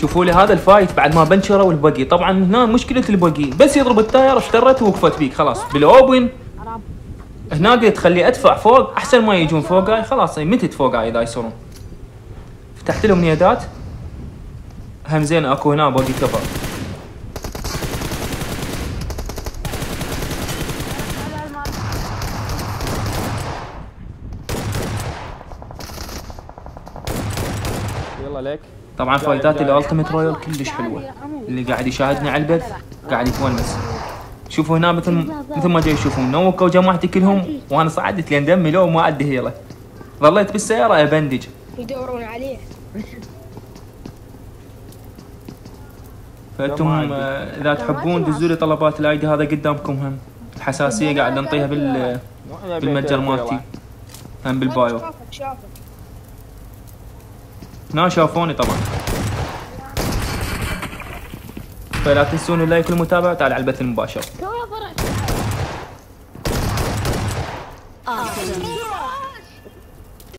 شوفوا لي هذا الفايت بعد ما بنشروا البقي. طبعا هنا مشكله البقي بس يضرب التاير اشترت ووقفت بيك خلاص. بالاوبن هنا قلت تخلي ادفع فوق احسن ما يجون فوقاي. خلاص متت فوقاي اذا يصيرون. فتحت لهم نيادات هم زين. اكو هنا باقي كفر. يلا لك. طبعا فايتات الالتيميت رويال كلش حلوه. اللي قاعد يشاهدني على البث قاعد يتونس. شوفوا هنا مثل ما جاي تشوفون نوكوا جماعتي كلهم وانا صعدت لين دمي لو ما عندي هيله. ظليت بالسياره ابندج. يدورون عليه. فانتم اذا تحبون دزوا لي طلبات الايدي هذا قدامكم. هم الحساسيه قاعد نعطيها بالمتجر مالتي هم بالبايو. هنا شافوني طبعا. فلا تنسون اللايك والمتابعه. تعال على البث المباشر.